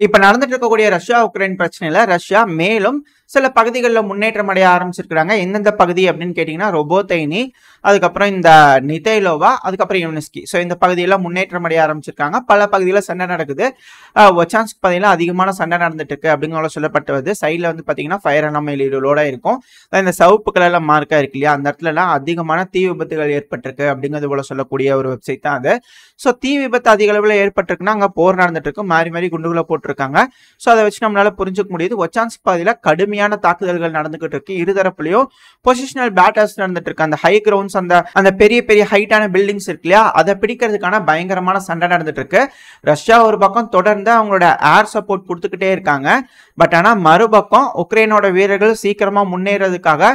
இப்ப நடந்துட்டு இருக்கக்கூடிய ரஷ்யா உக்ரைன் பிரச்சனையில ரஷ்யா மேலும் சில பகுதிகளில் முன்னேற்றம் அடைய ஆரம்பிச்சிருக்காங்க. எந்தெந்த பகுதி அப்படின்னு கேட்டீங்கன்னா ரொபோத்தைனி, அதுக்கப்புறம் இந்த நிதேலோவா, அதுக்கப்புறம் யுனிஸ்கி. ஸோ இந்த பகுதியெல்லாம் முன்னேற்றம் அடைய ஆரம்பிச்சிருக்காங்க. பல பகுதியில் சண்டை நடக்குது. ஒச்சான்ஸ்க் பகுதியில் அதிகமான சண்டை நடந்துட்டு இருக்கு அப்படிங்கிற சொல்லப்பட்டு வருது. சைடில் வந்து பார்த்தீங்கன்னா ஃபயர் அனாமலியோட இருக்கும். இந்த சிவப்பு கலர்ல மார்க்கா இருக்கு இல்லையா, அந்த இடத்துல எல்லாம் அதிகமான தீ விபத்துகள் ஏற்பட்டிருக்கு அப்படிங்கிறது போல சொல்லக்கூடிய ஒரு வெப்சைட் தான் அது. ஸோ தீ விபத்து அதிக அளவில் ஏற்பட்டிருக்குன்னா அங்கே போர் நடந்துட்டு இருக்கு, மாறி மாறி குண்டுகளை போட்டிருக்காங்க. ஸோ அதை வச்சு நம்மளால புரிஞ்சுக்க முடியுது. ஒச்சான்ஸ்க் பகுதியில் கடுமையான தாக்குதல்கள் நடந்துகிட்டு இருக்கு. இருதரப்புலையும் பொசிஷனல் பேட்டர்ஸ் நடந்துட்டு இருக்கு. அந்த ஹை கிரவுண்ட்ஸ், அந்த பெரிய பெரிய ஹைட்டான பில்டிங்ஸ் இருக்கு இல்லையா, அதை பிடிக்கிறதுக்கான பயங்கரமான சண்டை நடந்துட்டு இருக்கு. ரஷ்யா ஒரு பக்கம் தொடர்ந்து அவங்களோட ஏர் சப்போர்ட் கொடுத்துக்கிட்டே இருக்காங்க. பட் ஆனா மறுபக்கம் உக்ரைனோட வீரர்கள் சீக்கிரமா முன்னேறதுக்காக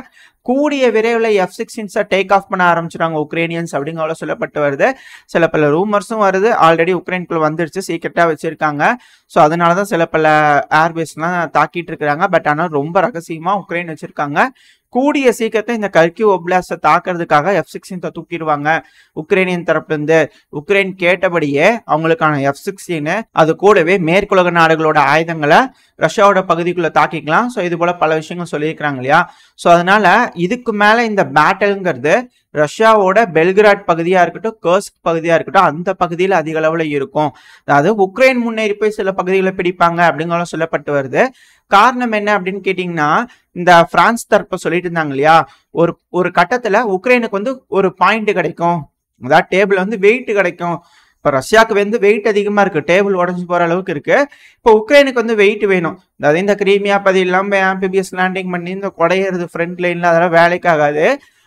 கூடிய விரைவில் F-16 டேக் ஆஃப் பண்ண ஆரம்பிச்சிட்டாங்க உக்ரைனியன்ஸ் அப்படிங்கிற சொல்லப்பட்டு வருது. சில பல ரூமர்ஸும் வருது, ஆல்ரெடி உக்ரைனுக்குள்ள வந்துருச்சு, சீக்கிரட்டா வச்சிருக்காங்க. ஸோ அதனாலதான் சில பல ஏர்பேஸ்லாம் தாக்கிட்டு இருக்கிறாங்க. பட் ஆனால் ரொம்ப ரகசியமா உக்ரைன் வச்சிருக்காங்க. கூடிய சீக்கிரத்தை இந்த கர்கிவ் ஒப்லாஸ்ட தாக்குறதுக்காக F-16 தூக்கிடுவாங்க உக்ரைனியன் தரப்புல இருந்து. உக்ரைன் கேட்டபடியே அவங்களுக்கான F-16 அது கூடவே மேற்குலக நாடுகளோட ஆயுதங்களை ரஷ்யாவோட பகுதிக்குள்ள தாக்கிக்கலாம். ஸோ இது போல பல விஷயங்கள் சொல்லியிருக்கிறாங்க இல்லையா. ஸோ அதனால இதுக்கு மேல இந்த பேட்டல்ங்கிறது ரஷ்யாவோட பெல்கிராட் பகுதியா இருக்கட்டும், கர்ஸ்க் பகுதியா இருக்கட்டும், அந்த பகுதியில் அதிக அளவுல இருக்கும். அதாவது உக்ரைன் முன்னேறி போய் சில பகுதிகளை பிடிப்பாங்க அப்படிங்கிற சொல்லப்பட்டு வருது. காரணம் என்ன அப்படின்னு கேட்டீங்கன்னா, இந்த பிரான்ஸ் தரப்ப சொல்லிட்டு இருந்தாங்க இல்லையா, ஒரு கட்டத்துல உக்ரைனுக்கு வந்து ஒரு பாயிண்ட் கிடைக்கும், அதாவது டேபிள் வந்து வெயிட் கிடைக்கும். இப்ப ரஷ்யாவுக்கு வந்து வெயிட் அதிகமா இருக்கு, டேபிள் உடஞ்சு போற அளவுக்கு இருக்கு. இப்போ உக்ரைனுக்கு வந்து வெயிட் வேணும். அதாவது இந்த கிரீமியா பகுதி இல்லாம ஆம்பிபியஸ் லேண்டிங் பண்ணி இந்த குடையிறது ஃப்ரண்ட் லைன்ல அதெல்லாம் வேலைக்கு ஆகாது.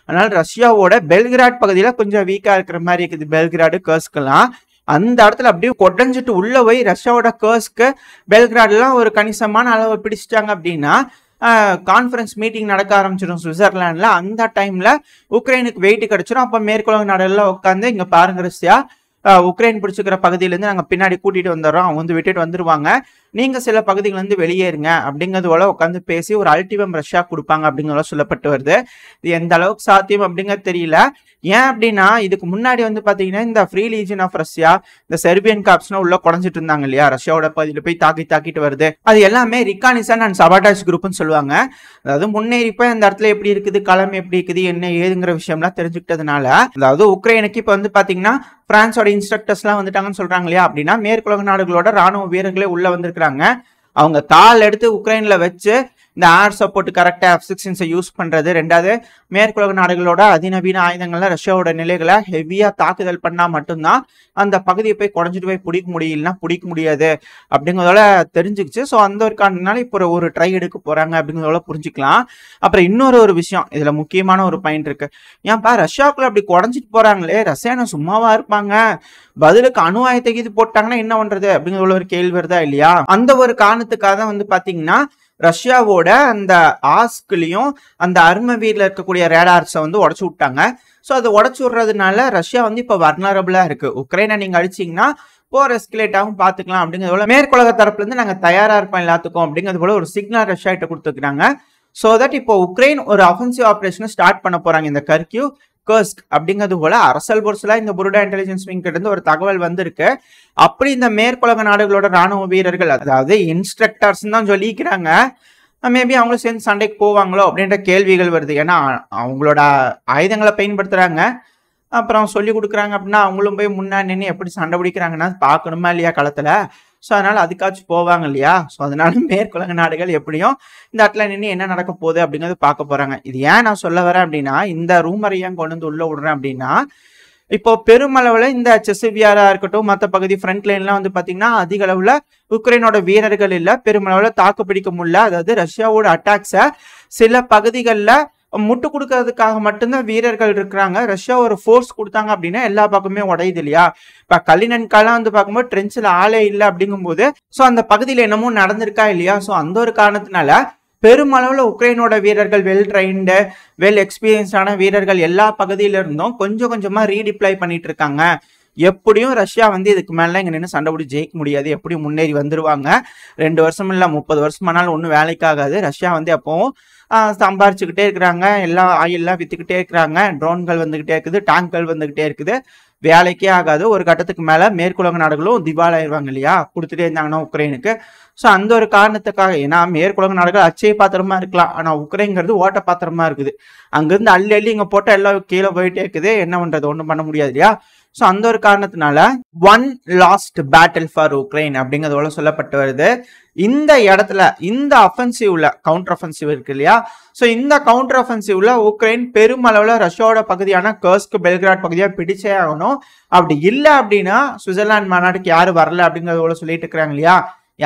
அதனால ரஷ்யாவோட பெல்கிராட் பகுதியில கொஞ்சம் வீக்கா இருக்கிற மாதிரி இருக்குது. பெல்கிராடு, கர்ஸ்கெல்லாம் அந்த இடத்துல அப்படியே கொடைஞ்சிட்டு உள்ள போய் ரஷ்யாவோட கர்ஸ்க்கு பெல்கிராட்லாம் ஒரு கணிசமான அளவை பிடிச்சிட்டாங்க அப்படின்னா கான்ஃபரன்ஸ் மீட்டிங் நடக்க ஆரம்பிச்சிடும் சுவிட்சர்லாண்டில். அந்த டைம்ல உக்ரைனுக்கு வெயிட் கிடைச்சிடும். அப்போ மேற்குலக நாடுகள்லாம் உட்காந்து இங்க பாருங்க ரஷ்யா, உக்ரைன் பிடிச்சிக்கிற பகுதியிலேருந்து நாங்கள் பின்னாடி கூட்டிட்டு வந்துடுறோம், அவங்க வந்து விட்டுட்டு வந்துருவாங்க, நீங்க சில பகுதிகள் வந்து வெளியேறுங்க அப்படிங்கிறது போல உட்காந்து பேசி ஒரு அல்டிமம் ரஷ்யா கொடுப்பாங்க அப்படிங்கிறத சொல்லப்பட்டு வருது. இது எந்த அளவுக்கு சாத்தியம் அப்படிங்கிறது தெரியல. ஏன் அப்படின்னா இதுக்கு முன்னாடி வந்து பாத்தீங்கன்னா இந்த ஃப்ரீ லீஜன் ஆஃப் ரஷ்யா, இந்த செர்பியன் காப்ஸ்னா உள்ள குறைஞ்சிட்டு இருந்தாங்க இல்லையா, ரஷ்யாவோட பகுதியில் போய் தாக்கிட்டு வருது. அது எல்லாமே ரிகானிசன் அண்ட் சபாட்டாஜ் குரூப்னு சொல்லுவாங்க. அதாவது முன்னேறி போய் அந்த இடத்துல எப்படி இருக்குது, களம் எப்படி இருக்குது, என்ன ஏதுங்கிற விஷயம்லாம் தெரிஞ்சுக்கிட்டதுனால, அதாவது உக்ரைனுக்கு இப்போ வந்து பாத்தீங்கன்னா பிரான்ஸோட இன்ஸ்ட்ரக்டர்ஸ்லாம் வந்துட்டாங்கன்னு சொல்றாங்க இல்லையா, அப்படின்னா மேற்குலக நாடுகளோட ராணுவ வீரர்களே உள்ள வந்திருக்காங்க. அவங்க கால் எடுத்து உக்ரைன்ல வச்சு இந்த ஏர் சப்போர்ட் கரெக்டா F-16 யூஸ் பண்றது. ரெண்டாவது மேற்குலக நாடுகளோட அதிநவீன ஆயுதங்கள்ல ரஷ்யாவோட நிலைகளை ஹெவியா தாக்குதல் பண்ணா மட்டும்தான் அந்த பகுதியை போய் குறைஞ்சிட்டு போய் பிடிக்க முடியலன்னா பிடிக்க முடியாது அப்படிங்கிறதோட தெரிஞ்சுக்கிச்சு. ஸோ அந்த ஒரு காரணத்தினால இப்போ ஒரு ட்ரை எடுக்க போறாங்க அப்படிங்கிறதோட புரிஞ்சுக்கலாம். அப்புறம் இன்னொரு விஷயம் இதுல முக்கியமான ஒரு பாயிண்ட் இருக்கு. ஏன்பா ரஷ்யாவுக்குள்ள அப்படி குறைஞ்சிட்டு போறாங்களே, ரஷ்யானா சும்மாவா இருப்பாங்க, பதிலுக்கு அணு ஆயுதத்தை இது போட்டாங்கன்னா என்ன பண்றது அப்படிங்கிற ஒரு கேள்வி வருதா இல்லையா. அந்த ஒரு காரணத்துக்காக தான் வந்து பாத்தீங்கன்னா ரஷ்யாவோட அந்த ஆஸ்க்லயும் அந்த அருமவீர்ல இருக்கக்கூடிய ரேடார்ஸை வந்து உடச்சு விட்டாங்க. ஸோ அதை உடச்சு விடுறதுனால ரஷ்யா வந்து இப்போ வர்னரபிளா இருக்கு. உக்ரைனை நீங்க அடிச்சீங்கன்னா போர் எஸ்கலேட் ஆகும் பார்த்துக்கலாம் அப்படிங்கிறது போல மேற்குலக தரப்புல இருந்து நாங்கள் தயாரா இருப்போம் எல்லாத்துக்கும் அப்படிங்கிறது போல ஒரு சிக்னல் ரஷ்யா கிட்ட கொடுத்துருக்காங்க. ஸோ தட் இப்போ உக்ரைன் ஒரு அஃபென்சிவ் ஆபரேஷனை ஸ்டார்ட் பண்ண போறாங்க. இந்த கர்கிவ், கர்ஸ்க் அப்படிங்கிறது போல அரசல் பொருசலா இந்த புருடா இன்டெலிஜென்ஸ் விங் கிட்ட இருந்து ஒரு தகவல் வந்திருக்கு. அப்படி இந்த மேற்குலக நாடுகளோட ராணுவ வீரர்கள், அதாவது இன்ஸ்ட்ரக்டர்ஸ் தான் சொல்லிக்கிறாங்க, மேபி அவங்களும் சேர்ந்து சண்டைக்கு போவாங்களோ அப்படின்ற கேள்விகள் வருது. ஏன்னா அவங்களோட ஆயுதங்களை பயன்படுத்துறாங்க, அப்புறம் சொல்லி கொடுக்குறாங்க அப்படின்னா அவங்களும் போய் முன்னாடி நின்று எப்படி சண்டை பிடிக்கிறாங்கன்னா பார்க்கணுமா இல்லையா களத்துல. ஸோ அதனால அதுக்காச்சும் போவாங்க இல்லையா. ஸோ அதனால மேற்குலக நாடுகள் எப்படியும் இந்த இடத்துல நின்று என்ன நடக்க போகுது அப்படிங்கிறது பார்க்க போறாங்க. இது ஏன் நான் சொல்ல வரேன் அப்படின்னா, இந்த ரூமரை ஏன் கொண்டு வந்து உள்ள விடுறேன் அப்படின்னா, இப்போ பெருமளவுல இந்த செசிவியாரா இருக்கட்டும், மற்ற பகுதி ஃப்ரண்ட் லைன்லாம் வந்து பாத்தீங்கன்னா அதிக அளவுல உக்ரைனோட வீரர்கள் இல்ல, பெருமளவுல தாக்கு பிடிக்க முடியல. அதாவது ரஷ்யாவோட அட்டாக்ஸை சில பகுதிகளில் முட்டு கொடுக்கறதுக்காக மட்டும்தான் வீரர்கள் இருக்கிறாங்க. ரஷ்யா ஒரு ஃபோர்ஸ் கொடுத்தாங்க அப்படின்னா எல்லா பக்கமே உடையுது இல்லையா. இப்ப கலினன்காலாம் வந்து பார்க்கும்போது ட்ரென்ச்சில் ஆளே இல்லை அப்படிங்கும்போது ஸோ அந்த பகுதியில் என்னமோ நடந்திருக்கா இல்லையா. ஸோ அந்த ஒரு காரணத்தினால பெருமளவில் உக்ரைனோட வீரர்கள் வெல் ட்ரைன்டு, வெல் எக்ஸ்பீரியன்ஸான வீரர்கள் எல்லா பகுதியில இருந்தும் கொஞ்சம் கொஞ்சமா ரீடிப்ளை பண்ணிட்டு இருக்காங்க. எப்படியும் ரஷ்யா வந்து இதுக்கு மேல இங்க நின்று சண்டை பிடி ஜெயிக்க முடியாது, எப்படியும் முன்னேறி வந்துருவாங்க. 2 வருஷம் இல்ல 30 வருஷமானாலும் ஒன்றும் வேலைக்காகாது. ரஷ்யா வந்து எப்பவும் சம்பாரிச்சுக்கிட்டே இருக்கிறாங்க, எல்லா ஆயில்லாம் வித்துக்கிட்டே இருக்கிறாங்க, ட்ரோன்கள் வந்துகிட்டே இருக்குது, டேங்க்கள் வந்துகிட்டே இருக்குது. வேலைக்கே ஆகாது. ஒரு கட்டத்துக்கு மேல மேற்குலக நாடுகளும் திவால் ஆயிருவாங்க இல்லையா, கொடுத்துட்டே இருந்தாங்கன்னா உக்ரைனுக்கு. ஸோ அந்த ஒரு காரணத்துக்காக, ஏன்னா மேற்குலக நாடுகள் அச்சய பாத்திரமா இருக்கலாம், ஆனா உக்ரைன்ங்கிறது ஓட்ட பாத்திரமா இருக்குது. அங்கிருந்து அள்ளி அள்ளி இங்க போட்டா எல்லாம் கீழே போயிட்டே இருக்குது. என்ன பண்றது, ஒன்றும் பண்ண முடியாது இல்லையா. ஸோ அந்த ஒரு காரணத்தினால one last battle for Ukraine அப்படிங்கிறதோட சொல்லப்பட்டு வருது. இந்த இடத்துல இந்த அஃபென்சிவ்ல கவுண்டர் அஃபென்சிவ் இருக்கு இல்லையா, ஸோ இந்த கவுண்டர் அஃபென்சிவ்ல உக்ரைன் பெருமளவுல ரஷ்யாவோட பகுதியான கர்ஸ்க் பெல்கிராட் பகுதியா பிடிச்சே ஆகணும். அப்படி இல்லை அப்படின்னா சுவிட்சர்லாந்து மாநாட்டுக்கு யாரும் வரல அப்படிங்கிறதோட சொல்லிட்டு இருக்கிறாங்க இல்லையா,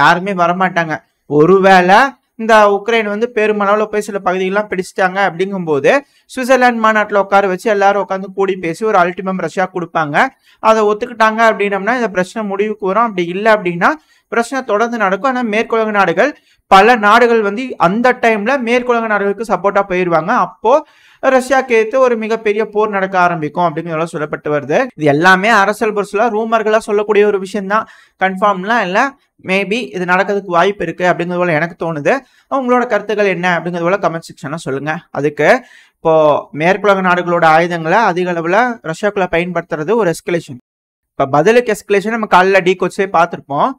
யாருமே வரமாட்டாங்க. ஒருவேளை இந்த உக்ரைன் வந்து பெருமளவில் போய் சில பகுதிகள்லாம் பிடிச்சிட்டாங்க அப்படிங்கும்போது சுவிட்சர்லாந்து மாநாட்டில் உட்கார வச்சு எல்லாரும் உட்காந்து கூடி பேசி ஒரு அல்டிமம் ரஷ்யா கொடுப்பாங்க. அதை ஒத்துக்கிட்டாங்க அப்படின்னம்னா இந்த பிரச்சனை முடிவுக்கு வரும். அப்படி இல்லை அப்படின்னா பிரச்சனை தொடர்ந்து நடக்கும். ஆனால் மேற்குலக நாடுகள், பல நாடுகள் வந்து அந்த டைம்ல மேற்குலக நாடுகளுக்கு சப்போர்ட்டா போயிடுவாங்க. அப்போ ரஷ்யாக்கு ஏற்று ஒரு மிகப்பெரிய போர் நடக்க ஆரம்பிக்கும் அப்படிங்கிறதெல்லாம் சொல்லப்பட்டு வருது. இது எல்லாமே அரசியல் புரட்சில ரூமர்களா சொல்லக்கூடிய ஒரு விஷயம் தான், கன்ஃபார்ம்லாம் இல்லை. மேபி இது நடக்கிறதுக்கு வாய்ப்பு இருக்கு அப்படிங்கிறது போல எனக்கு தோணுது. உங்களோட கருத்துக்கள் என்ன அப்படிங்கிறது போல கமெண்ட் செக்ஷன்ல சொல்லுங்க. அதுக்கு இப்போ மேற்குலக நாடுகளோட ஆயுதங்களை அதிக அளவுல ரஷ்யாக்குள்ள பயன்படுத்துறது ஒரு எஸ்கலேஷன். இப்ப பதிலுக்கு எஸ்கலேஷன் நம்ம காலைல டீகோட்ஸே பார்த்துருப்போம்.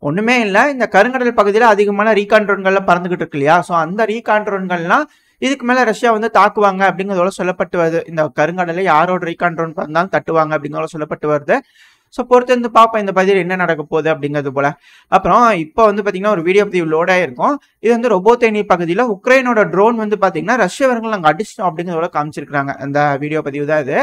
ஒண்ணுமே இல்லை, இந்த கருங்கடல் பகுதியில் அதிகமான ரீகான் ட்ரோன்கள்லாம் பறந்துகிட்டு இருக்கு இல்லையா, ஸோ அந்த ரீகான் ட்ரோன்கள்லாம் இதுக்கு மேல ரஷ்யா வந்து தாக்குவாங்க அப்படிங்கிறதோட சொல்லப்பட்டு வருது. இந்த கருங்கடலை யாரோட ரீகான் ட்ரோன் பறந்தாலும் தட்டுவாங்க அப்படிங்கிறதோட சொல்லப்பட்டு வருது. ஸோ பொறுத்து வந்து பார்ப்போம் இந்த பகுதியில் என்ன நடக்க போகுது அப்படிங்கிறது போல. அப்புறம் இப்போ வந்து பார்த்தீங்கன்னா ஒரு வீடியோ பதிவு லோடாக இருக்கும். இது வந்து ரொபோத்தேனி பகுதியில் உக்ரைனோட ட்ரோன் வந்து பார்த்தீங்கன்னா ரஷ்யவர்கள் அங்கே அடிச்சிட்டோம் அப்படிங்கிறதோட காமிச்சிருக்காங்க. அந்த வீடியோ பதிவு தான் இது.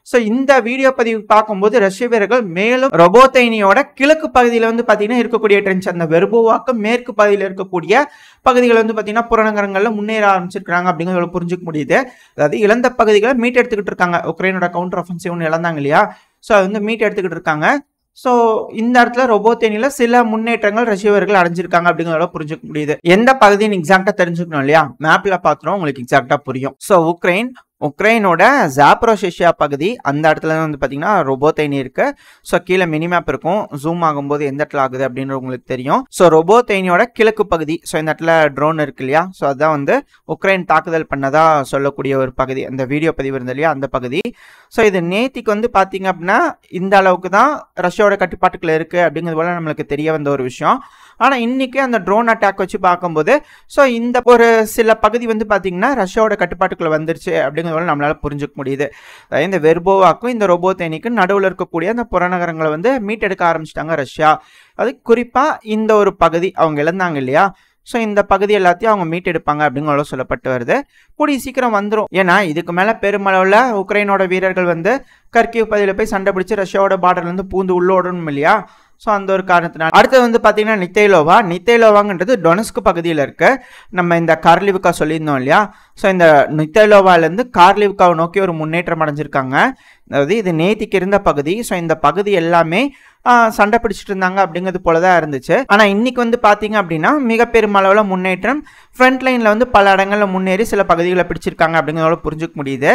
ஸோ இந்த வீடியோ பதிவு பார்க்கும்போது ரஷ்ய வீரர்கள் மேலும் ரொபோத்தைனியோட கிழக்கு பகுதியில் வந்து பார்த்தீங்கன்னா இருக்கக்கூடிய ட்ரென்ச், அந்த வெர்போவாக்கு மேற்கு பகுதியில் இருக்கக்கூடிய பகுதிகள் வந்து பார்த்தீங்கன்னா புறநகரங்களில் முன்னேற ஆரம்பிச்சிருக்காங்க அப்படிங்கிறத புரிஞ்சுக்க முடியுது. அதாவது இழந்த பகுதிகளை மீட் எடுத்துக்கிட்டு இருக்காங்க. உக்ரைனோட கவுண்டர் ஆஃபென்சிவ் ஒன்று இழந்தாங்க இல்லையா, ஸோ அது வந்து மீட் எடுத்துக்கிட்டு இருக்காங்க. ஸோ இந்த இடத்துல ரொபோத்தேனியில சில முன்னேற்றங்கள் ரஷ்யவர்கள் அடைஞ்சிருக்காங்க அப்படிங்கிறத புரிஞ்சுக்க முடியுது. எந்த பகுதின்னு எக்ஸாக்டா தெரிஞ்சுக்கணும் இல்லையா, மேப்ல பார்த்துரும் உங்களுக்கு எக்ஸாக்டா புரியும். ஸோ உக்ரைனோட ஜாப்ரோஷியா பகுதி, அந்த இடத்துல வந்து பார்த்தீங்கன்னா ரொபோத்தைனி இருக்கு. ஸோ கீழே மினிமேப் இருக்கும், ஜூம் ஆகும்போது எந்த இடத்துல ஆகுது அப்படின்னு உங்களுக்கு தெரியும். ஸோ ரொபோத்தைனியோட கிழக்கு பகுதி, ஸோ இந்த இடத்துல ட்ரோன் இருக்கு இல்லையா, ஸோ அதுதான் வந்து உக்ரைன் தாக்குதல் பண்ணதா சொல்லக்கூடிய ஒரு பகுதி. அந்த வீடியோ பதிவு இருந்தது இல்லையா, அந்த பகுதி. ஸோ இது நேத்திக்கு வந்து பார்த்தீங்க அப்படின்னா இந்த அளவுக்கு தான் ரஷ்யாவோட கட்டுப்பாட்டுக்குள்ள இருக்கு அப்படிங்கிறது போல நம்மளுக்கு தெரிய வந்த ஒரு விஷயம். ஆனால் இன்னைக்கு அந்த ட்ரோன் அட்டாக் வச்சு பார்க்கும்போது ஸோ இந்த ஒரு சில பகுதி வந்து பார்த்தீங்கன்னா ரஷ்யாவோட கட்டுப்பாட்டுக்குள்ள வந்துருச்சு அப்படிங்கிறத நம்மளால புரிஞ்சுக்க முடியுது. இந்த வெர்போவாக்கும் இந்த ரொபோத்தேனிக்கும் நடுவில் இருக்கக்கூடிய அந்த புறநகரங்களை வந்து மீட்டெடுக்க ஆரம்பிச்சிட்டாங்க ரஷ்யா. அது குறிப்பாக இந்த ஒரு பகுதி அவங்க இழந்தாங்க இல்லையா, ஸோ இந்த பகுதி எல்லாத்தையும் அவங்க மீட்டெடுப்பாங்க அப்படிங்கிறத சொல்லப்பட்டு வருது. கூடிய சீக்கிரம் வந்துடும். ஏன்னா இதுக்கு மேலே பெருமளவில் உக்ரைனோட வீரர்கள் வந்து கர்கிவ் பகுதியில் போய் சண்டை பிடிச்சி ரஷ்யாவோட பார்டர்லேருந்து பூந்து உள்ளோடணும் இல்லையா. ஸோ அந்த ஒரு காரணத்தினால அடுத்தது வந்து பார்த்தீங்கன்னா நித்தேலோவாங்கிறது டொனஸ்க் பகுதியில் இருக்கு. நம்ம இந்த கார்லிவ்கா சொல்லியிருந்தோம் இல்லையா, ஸோ இந்த நித்தேலோவாலேருந்து கார்லிவ்காவை நோக்கி ஒரு முன்னேற்றம் அடைஞ்சிருக்காங்க. அதாவது இது நேத்திக்கு இருந்த பகுதி. ஸோ இந்த பகுதி எல்லாமே சண்டை பிடிச்சிட்டு இருந்தாங்க அப்படிங்கிறது போல தான் இருந்துச்சு. ஆனால் இன்னைக்கு வந்து பார்த்தீங்க அப்படின்னா மிக பெருமளவில் முன்னேற்றம், ஃப்ரண்ட் லைனில் வந்து பல இடங்களில் முன்னேறி சில பகுதிகளை பிடிச்சிருக்காங்க அப்படிங்கிறத புரிஞ்சுக்க முடியுது.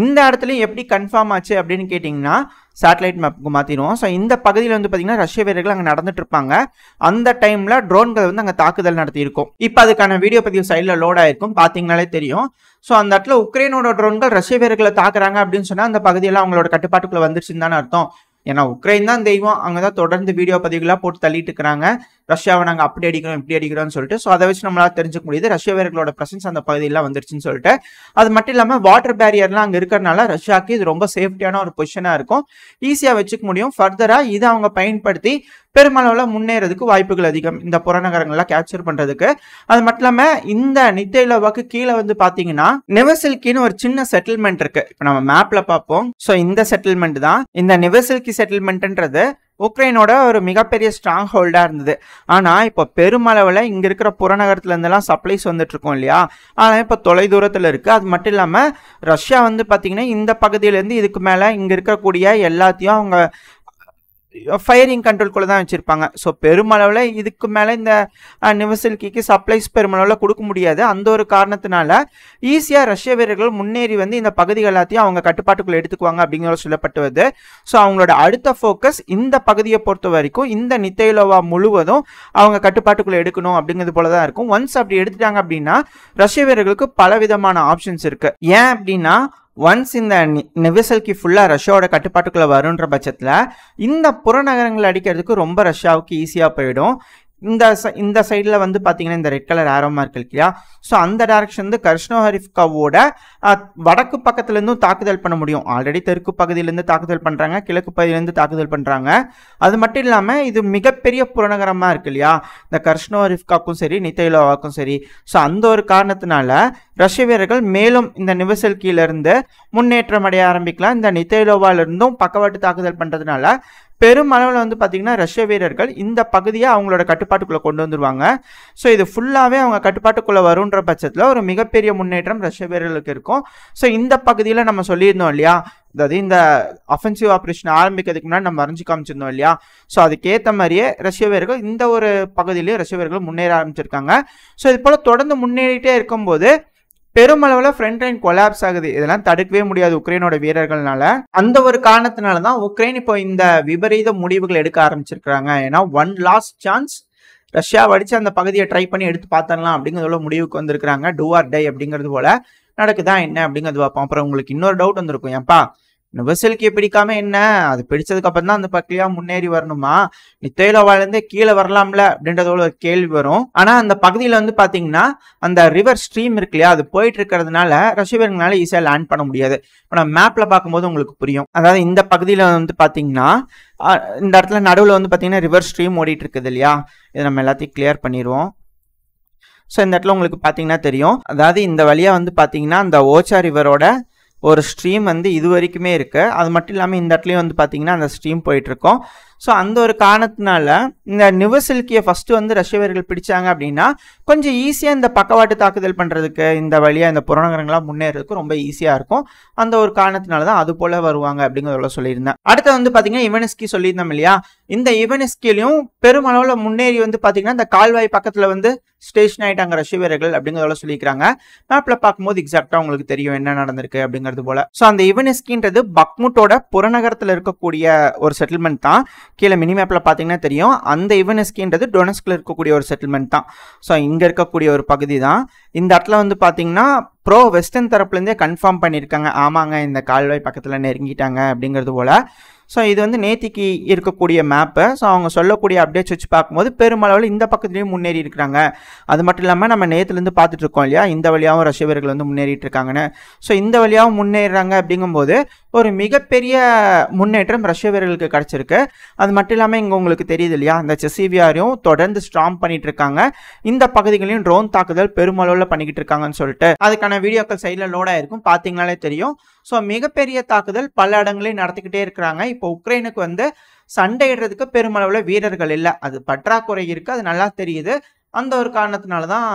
இந்த இடத்துலையும் எப்படி கன்ஃபார்ம் ஆச்சு அப்படின்னு கேட்டிங்கன்னா சேட்டலைட் மேப்புக்கு மாற்றிடுவோம். ஸோ இந்த பகுதியில் வந்து பார்த்தீங்கன்னா ரஷ்ய வீரர்கள் அங்கே நடந்துட்டு இருப்பாங்க. அந்த டைமில் ட்ரோன்கள் வந்து அங்கே தாக்குதல் நடத்தியிருக்கும். இப்போ அதுக்கான வீடியோ பதிவு சைடில் லோட் ஆயிருக்கும், பார்த்தீங்கனாலே தெரியும். ஸோ அந்த இடத்துல உக்ரைனோட ட்ரோன்கள் ரஷ்ய வீரர்களை தாக்குறாங்க அப்படின்னு சொன்னால் அந்த பகுதியெல்லாம் அவங்களோட கட்டுப்பாட்டுக்குள்ள வந்துருச்சுன்னு தானே அர்த்தம். ஏன்னா உக்ரைன் தான் தெய்வம், அங்கதான் தொடர்ந்து வீடியோ பதிவுகளா போட்டு தள்ளிட்டு இருக்கிறாங்க, ரஷ்யாவை நாங்க அப்படி அடிக்கிறோம் இப்படி அடிக்கிறோம்னு சொல்லிட்டு. ஸோ அதை வச்சு நம்மளால தெரிஞ்சுக்க முடியுது ரஷ்ய வீரர்களோட பிரசன்ஸ் அந்த பகுதியெல்லாம் வந்துருச்சுன்னு சொல்லிட்டு. அது மட்டும் இல்லாம வாட்டர் பேரியர்லாம் அங்க இருக்கிறதுனால ரஷ்யாவுக்கு இது ரொம்ப சேஃப்டியான ஒரு பொசிஷனா இருக்கும், ஈஸியா வச்சுக்க முடியும். ஃபர்தரா இதை அவங்க பயன்படுத்தி பெருமளவில் முன்னேறதுக்கு வாய்ப்புகள் அதிகம், இந்த புறநகரங்கள்லாம் கேப்சர் பண்றதுக்கு. அது மட்டும் இல்லாம இந்த நித்தேலோவாக்கு கீழே வந்து பாத்தீங்கன்னா நெவசில்கின்னு ஒரு சின்ன செட்டில்மெண்ட் இருக்கு. இப்போ நம்ம மேப்ல பார்ப்போம். ஸோ இந்த செட்டில்மெண்ட் தான் இந்த நெவசில்கி செட்டில்மெண்ட்ன்றது உக்ரைனோட ஒரு மிகப்பெரிய ஸ்ட்ராங் ஹோல்டா இருந்தது. ஆனா இப்போ பெருமளவில் இங்க இருக்கிற புறநகரத்துல இருந்தெல்லாம் சப்ளைஸ் வந்துட்டு இருக்கோம் இல்லையா, ஆனா இப்போ தொலை தூரத்துல இருக்கு. அது மட்டும் இல்லாம ரஷ்யா வந்து பாத்தீங்கன்னா இந்த பகுதியிலேருந்து இதுக்கு மேல இங்க இருக்கக்கூடிய எல்லாத்தையும் அவங்க ஃபயரிங் கண்ட்ரோல்குள்ள தான் வச்சிருப்பாங்க. ஸோ பெருமளவில் இதுக்கு மேலே இந்த நெவசில்கிக்கு சப்ளைஸ் பெருமளவில் கொடுக்க முடியாது. அந்த ஒரு காரணத்தினால ஈஸியாக ரஷ்ய வீரர்கள் முன்னேறி வந்து இந்த பகுதிகள் எல்லாத்தையும் அவங்க கட்டுப்பாட்டுக்குள்ள எடுத்துக்குவாங்க அப்படிங்கிறத சொல்லப்பட்டு வருது. ஸோ அவங்களோட அடுத்த ஃபோக்கஸ் இந்த பகுதியை பொறுத்த வரைக்கும் இந்த நித்தேலோவா முழுவதும் அவங்க கட்டுப்பாட்டுக்குள்ள எடுக்கணும் அப்படிங்கிறது போல தான் இருக்கும். ஒன்ஸ் அப்படி எடுத்துட்டாங்க அப்படின்னா ரஷ்ய வீரர்களுக்கு பல விதமான ஆப்ஷன்ஸ் இருக்கு. ஏன் அப்படின்னா ஒன்ஸ் இந்த நெவிசல்கி ஃபுல்லா ரஷ்யாவோட கட்டுப்பாட்டுக்குள்ள வருன்ற பட்சத்துல இந்த புறநகரங்கள் அடிக்கிறதுக்கு ரொம்ப ரஷ்யாவுக்கு ஈஸியா போயிடும். இந்த சைடில் வந்து பார்த்தீங்கன்னா இந்த ரெட் கலர் ஆரோ மார்க் இருக்கு இல்லையா, ஸோ அந்த டைரக்ஷன் வந்து கர்ஷ்னோஹரிவ்காவோட வடக்கு பக்கத்துலேருந்தும் தாக்குதல் பண்ண முடியும். ஆல்ரெடி தெற்கு பகுதியிலேருந்து தாக்குதல் பண்ணுறாங்க, கிழக்கு பகுதியிலேருந்து தாக்குதல் பண்ணுறாங்க. அது மட்டும் இல்லாமல் இது மிகப்பெரிய புறநகரமாக இருக்கு இல்லையா, இந்த கர்ஷ்னோஹரிவ்காக்கும் சரி நித்தைலோவாக்கும் சரி. ஸோ அந்த ஒரு காரணத்தினால ரஷ்ய வீரர்கள் மேலும் இந்த நிவசல்கியிலிருந்து முன்னேற்றம் அடைய ஆரம்பிக்கலாம். இந்த நித்தைலோவாலிருந்தும் பக்கவாட்டு தாக்குதல் பண்ணுறதுனால பெருமளவில் வந்து பார்த்தீங்கன்னா ரஷ்ய வீரர்கள் இந்த பகுதியை அவங்களோட கட்டுப்பாட்டுக்குள்ளே கொண்டு வந்துருவாங்க. ஸோ இது ஃபுல்லாகவே அவங்க கட்டுப்பாட்டுக்குள்ளே வருன்ற பட்சத்தில் ஒரு மிகப்பெரிய முன்னேற்றம் ரஷ்ய வீரர்களுக்கு இருக்கும். ஸோ இந்த பகுதியில் நம்ம சொல்லியிருந்தோம் இல்லையா, அதாவது இந்த அஃபென்சிவ் ஆப்ரேஷன் ஆரம்பிக்கிறதுக்கு முன்னாடி நம்ம வரைஞ்சி காமிச்சிருந்தோம் இல்லையா, ஸோ அதுக்கேற்ற மாதிரியே ரஷ்ய வீரர்கள் இந்த ஒரு பகுதியிலேயே ரஷ்ய வீரர்கள் முன்னேற ஆரம்பிச்சிருக்காங்க. ஸோ இது போல் தொடர்ந்து முன்னேறிட்டே இருக்கும்போது பெருமளவில் ஃப்ரண்ட் லைன் கொலாப்ஸ் ஆகுது. இதெல்லாம் தடுக்கவே முடியாது உக்ரைனோட வீரர்கள்னால. அந்த ஒரு காரணத்தினால தான் உக்ரைன் இப்போ இந்த விபரீத முடிவுகள் எடுக்க ஆரம்பிச்சிருக்கிறாங்க. ஏன்னா ஒன் லாஸ்ட் சான்ஸ், ரஷ்யா அடிச்சு அந்த பகுதியை ட்ரை பண்ணி எடுத்து பார்த்தரலாம் அப்படிங்கிறதுல முடிவுக்கு வந்திருக்கிறாங்க. டூ ஆர் டை அப்படிங்கிறது போல நடக்குதா என்ன அப்படிங்கிறது பார்ப்போம். அப்புறம் உங்களுக்கு இன்னொரு டவுட் வந்திருக்கும், ஏன்பா நெவசல்கியை பிடிக்காம என்ன, அது பிடிச்சதுக்கு அப்புறம் தான் அந்த பக்கலியா முன்னேறி வரணுமா, நித்தைலோவாலேருந்தே கீழே வரலாம்ல அப்படின்றதோட ஒரு கேள்வி வரும். ஆனா அந்த பகுதியில வந்து பாத்தீங்கன்னா அந்த ரிவர் ஸ்ட்ரீம் இருக்கு இல்லையா, அது போயிட்டு இருக்கிறதுனால ரஷ்ய வீரர்களால ஈஸியா லேண்ட் பண்ண முடியாது. இப்போ நம்ம மேப்ல பார்க்கும்போது உங்களுக்கு புரியும். அதாவது இந்த பகுதியில வந்து பாத்தீங்கன்னா இந்த இடத்துல நடுவில் வந்து பாத்தீங்கன்னா ரிவர் ஸ்ட்ரீம் ஓடிட்டு இருக்குது இல்லையா, இதை நம்ம எல்லாத்தையும் கிளியர் பண்ணிடுவோம். ஸோ இந்த இடத்துல உங்களுக்கு பார்த்தீங்கன்னா தெரியும், அதாவது இந்த வழியாக வந்து பார்த்தீங்கன்னா அந்த ஓச்சா ரிவரோட ஒரு ஸ்ட்ரீம் வந்து இது வரைக்குமே இருக்குது. அது மட்டும் இல்லாமல் இந்த இடத்துலையும் வந்து பார்த்தீங்கன்னா அந்த ஸ்ட்ரீம் போயிட்டுருக்கோம். ஸோ அந்த ஒரு காரணத்தினால இந்த நிவசல்கியை ஃபஸ்ட்டு வந்து ரஷ்ய வீரர்கள் பிடிச்சாங்க அப்படின்னா கொஞ்சம் ஈஸியாக இந்த பக்கவாட்டு தாக்குதல் பண்ணுறதுக்கு, இந்த வழியாக இந்த புறநகரங்களாக முன்னேறதுக்கு ரொம்ப ஈஸியாக இருக்கும். அந்த ஒரு காரணத்தினால தான் அது போல் வருவாங்க அப்படிங்கிறத சொல்லியிருந்தேன். அடுத்து வந்து பார்த்தீங்கன்னா இவனிஸ்கி சொல்லியிருந்தோம் இல்லையா, இந்த இவனிஸ்கிலையும் பெருமளவில் முன்னேறி வந்து பார்த்தீங்கன்னா இந்த கால்வாய் பக்கத்தில் வந்து ஸ்டேஷன் ஆகிட்டாங்க ரஷ்ய வீரர்கள் அப்படிங்கிறத சொல்லியிருக்காங்க. மேப்பில் பார்க்கும்போது எக்ஸாக்டாக உங்களுக்கு தெரியும் என்ன நடந்திருக்கு அப்படிங்கிறது போல. ஸோ அந்த இவனிஸ்கின்றது பக்முட்டோட புறநகரத்தில் இருக்கக்கூடிய ஒரு செட்டில்மெண்ட் தான். கீழே மினி மேப்பில் பார்த்தீங்கன்னா தெரியும், அந்த இவனிஸ்கின்றது டொனஸ்கில் இருக்கக்கூடிய ஒரு செட்டில்மெண்ட் தான். ஸோ இங்கே இருக்கக்கூடிய ஒரு பகுதி தான். இந்த இடத்துல வந்து பார்த்தீங்கன்னா ப்ரோ வெஸ்டர்ன் தரப்புலேருந்தே கன்ஃபார்ம் பண்ணியிருக்காங்க, ஆமாங்க இந்த கால்வாய் பக்கத்தில் நெருங்கிட்டாங்க அப்படிங்கிறது போல். ஸோ இது வந்து நேத்திக்கு இருக்கக்கூடிய மேப்பு. ஸோ அவங்க சொல்லக்கூடிய அப்டேட்ஸ் வச்சு பார்க்கும்போது பெருமளவில் இந்த பக்கத்துலேயும் முன்னேறி இருக்கிறாங்க. அது மட்டும் இல்லாமல் நம்ம நேற்றுலேருந்து பார்த்துட்டு இருக்கோம் இல்லையா, இந்த வழியாகவும் ரஷ்ய வீரர்கள் வந்து முன்னேறிட்டு இருக்காங்கன்னு. ஸோ இந்த வழியாகவும் முன்னேறாங்க அப்படிங்கும்போது ஒரு மிகப்பெரிய முன்னேற்றம் ரஷ்ய வீரர்களுக்கு கிடச்சிருக்கு. அது மட்டும் இல்லாமல் இங்கே உங்களுக்கு தெரியுது இல்லையா, இந்த செசிவியாரையும் தொடர்ந்து ஸ்ட்ராங் பண்ணிட்டு இருக்காங்க. இந்த பகுதிகளையும் ட்ரோன் தாக்குதல் பெருமளவில் பண்ணிக்கிட்டு இருக்காங்கன்னு சொல்லிட்டு அதுக்கான வீடியோக்கள் சைடில் லோட் ஆயிருக்கும், பார்த்தீங்கனாலே தெரியும். ஸோ மிகப்பெரிய தாக்குதல் பல இடங்களையும் நடத்திக்கிட்டே இருக்கிறாங்க. இப்போ உக்ரைனுக்கு வந்து சண்டையிடுறதுக்கு பெருமளவில் வீரர்கள் இல்லை, அது பற்றாக்குறை இருக்குது, அது நல்லா தெரியுது. அந்த ஒரு காரணத்தினால தான்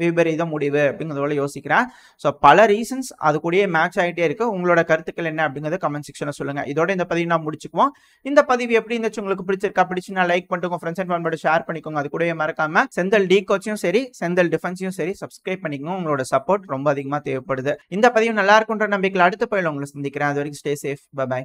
விபரீத முடிவு அப்படிங்கிறதோட யோசிக்கிறேன். ஸோ பல ரீசன்ஸ் அது கூடயே மேட்ச் ஆகிட்டே இருக்கு. உங்களோட கருத்துக்கள் என்ன அப்படிங்கிறத கமெண்ட் செக்ஷனில் சொல்லுங்க. இதோட இந்த பதிவு நான் முடிச்சுக்குவோம். இந்த பதிவு எப்படி இருந்துச்சு, உங்களுக்கு பிடிச்சிருக்கா, பிடிச்சுன்னா லைக் பண்ணிட்டு உங்க ஃப்ரெண்ட்ஸ் அண்ட் ஃபேமிலியோட ஷேர் பண்ணிக்கோங்க. அது கூடவே மறக்காம செந்தல் டி கோச்சையும் சரி செந்தல் டிஃபென்ஸையும் சரி சப்ஸ்கிரைப் பண்ணிக்கோங்க. உங்களோட சப்போர்ட் ரொம்ப அதிகமாக தேவைப்படுது. இந்த பதிவு நல்லா இருக்குன்ற நம்பிக்கையில் அடுத்த பதிவில் உங்களை சந்திக்கிறேன். அது வரைக்கும் ஸ்டே சேஃப், பை.